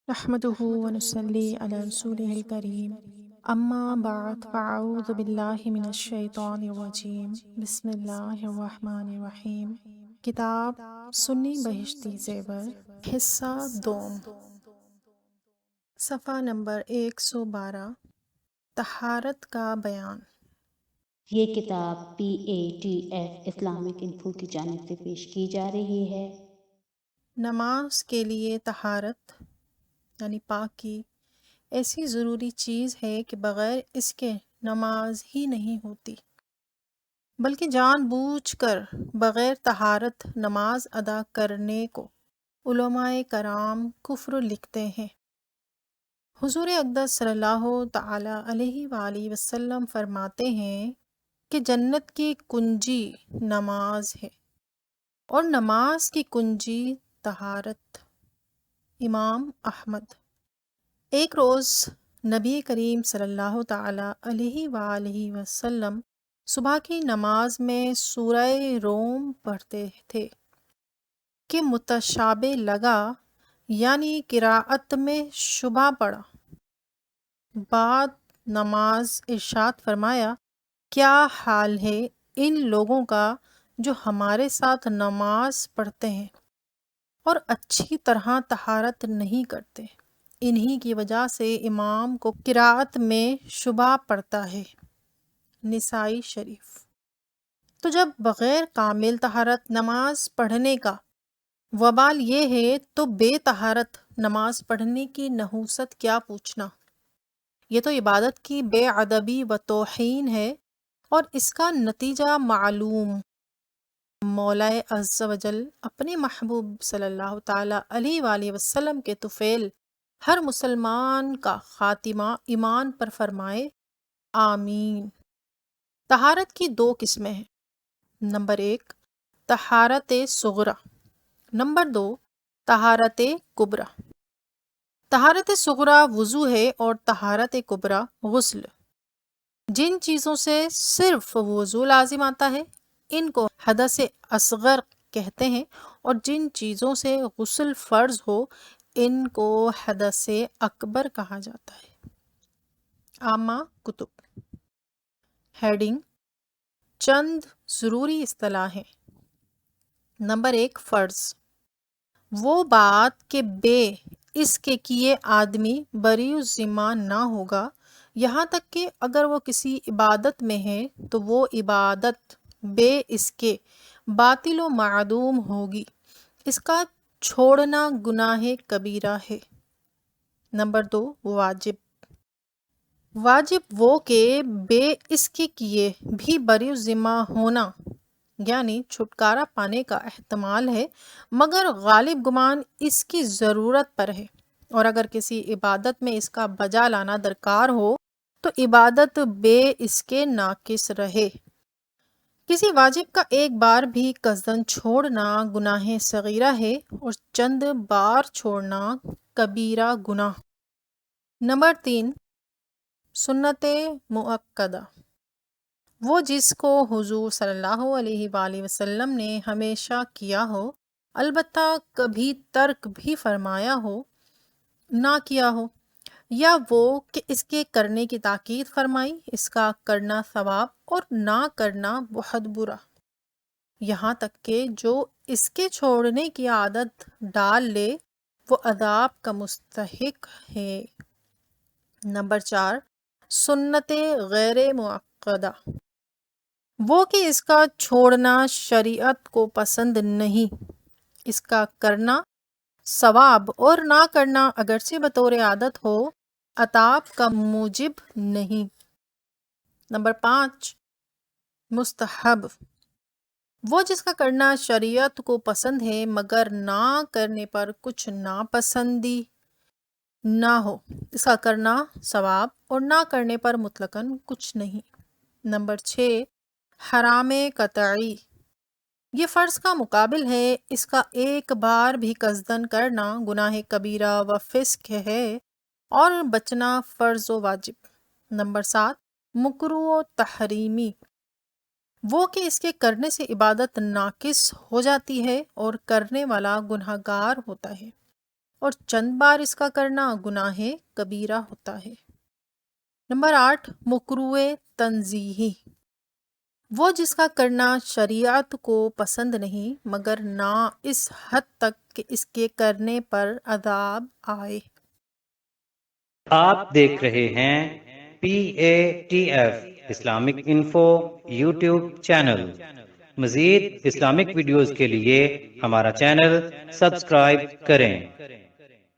نحمده ونصلي على رسوله الكريم اما بعد فاعوذ باللہ من الشیطان الرجیم بسم اللہ الرحمن الرحیم۔ کتاب سنی بہشتی زیور، حصہ دوم، صفحہ نمبر 112، طہارت کا بیان۔ یہ کتاب PATF اسلامک انفو کی جانب سے پیش کی جا رہی ہے۔ نماز کے لیے طہارت یعنی پاکی ایسی ضروری چیز ہے کہ بغیر اس کے نماز ہی نہیں ہوتی، بلکہ جان بوجھ کر بغیر طہارت نماز ادا کرنے کو علماء کرام کفر لکھتے ہیں۔ حضور اقدس صلی اللہ تعالی علیہ وآلہ وسلم فرماتے ہیں کہ جنت کی کنجی نماز ہے اور نماز کی کنجی طہارت۔ امام احمد۔ ایک روز نبی کریم صلی اللہ تعالی علیہ وآلہ وسلم صبح کی نماز میں سورہ روم پڑھتے تھے کہ متشابہ لگا، یعنی قراءت میں شبہ پڑا۔ بعد نماز ارشاد فرمایا، کیا حال ہے ان لوگوں کا جو ہمارے ساتھ نماز پڑھتے ہیں اور اچھی طرح طہارت نہیں کرتے، انہی کی وجہ سے امام کو قراءت میں شبہ پڑتا ہے۔ نسائی شریف۔ تو جب بغیر کامل طہارت نماز پڑھنے کا وبال یہ ہے تو بے طہارت نماز پڑھنے کی نحوست کیا پوچھنا۔ یہ تو عبادت کی بے ادبی و توہین ہے اور اس کا نتیجہ معلوم۔ مولا عز و جل اپنے محبوب صلی اللہ تعالی علیہ وآلہ وسلم کے طفیل ہر مسلمان کا خاتمہ ایمان پر فرمائے، آمین۔ طہارت کی دو قسمیں ہیں۔ Number 1 طہارت Sughra, number 2 طہارت کبری۔ طہارت صغری وضو ہے اور طہارت کبری غسل۔ جن چیزوں سے صرف وضو لازم آتا ہے ان کو حدث اصغر کہتے ہیں، اور جن چیزوں سے غسل فرض ہو ان کو حدث اکبر کہا جاتا ہے۔ عامہ کتب۔ ہیڈنگ: چند ضروری اصطلاحیں۔ نمبر 1 فرض، وہ بات کہ بے اس کے کیے آدمی بری الذمہ نہ ہوگا، یہاں تک کہ اگر وہ کسی عبادت میں ہے تو وہ عبادت بے اس کے باطل و معدوم ہوگی، اس کا چھوڑنا گناہ کبیرہ ہے۔ نمبر 2 واجب، واجب وہ کہ بے اس کے کیے بھی بری الذمہ ہونا، یعنی چھٹکارا پانے کا احتمال ہے مگر غالب گمان اس کی ضرورت پر ہے، اور اگر کسی عبادت میں اس کا بجا لانا درکار ہو تو عبادت بے اس کے ناقص رہے۔ کسی واجب کا ایک بار بھی قصداً چھوڑنا گناہ صغیرہ ہے اور چند بار چھوڑنا کبیرہ گناہ۔ نمبر 3 سنت مؤکدہ، وہ جس کو حضور صلی اللہ علیہ وآلہ وسلم نے ہمیشہ کیا ہو، البتہ کبھی ترک بھی فرمایا ہو، نہ کیا ہو، یا وہ کہ اس کے کرنے کی تاکید فرمائی، اس کا کرنا ثواب اور نہ کرنا بہت برا، یہاں تک کہ جو اس کے چھوڑنے کی عادت ڈال لے وہ عذاب کا مستحق ہے۔ نمبر 4 سنت غیر مؤکدہ، وہ کہ اس کا چھوڑنا شریعت کو پسند نہیں، اس کا کرنا ثواب اور نہ کرنا اگرچہ بطور عادت ہو عتاب کا موجب نہیں۔ نمبر 5 مستحب، وہ جس کا کرنا شریعت کو پسند ہے مگر نہ کرنے پر کچھ ناپسندی نہ ہو، اس کا کرنا ثواب اور نہ کرنے پر مطلقاً کچھ نہیں۔ نمبر 6 حرام قطعی، یہ فرض کا مقابل ہے، اس کا ایک بار بھی قصداً کرنا گناہ کبیرہ و فسق ہے اور بچنا فرض و واجب۔ نمبر 7 مکروہ و تحریمی، وہ کہ اس کے کرنے سے عبادت ناقص ہو جاتی ہے اور کرنے والا گنہگار ہوتا ہے۔ اور چند بار اس کا کرنا گناہ کبیرہ ہوتا ہے۔ نمبر 8، مکروہ تنزیہی، وہ جس کا کرنا شریعت کو پسند نہیں مگر نہ اس حد تک کہ اس کے کرنے پر عذاب آئے۔ آپ دیکھ رہے ہیں PATF Islamic info YouTube channel. مزید اسلامک ویڈیوز کے لیے ہمارا چینل سبسکرائب کریں۔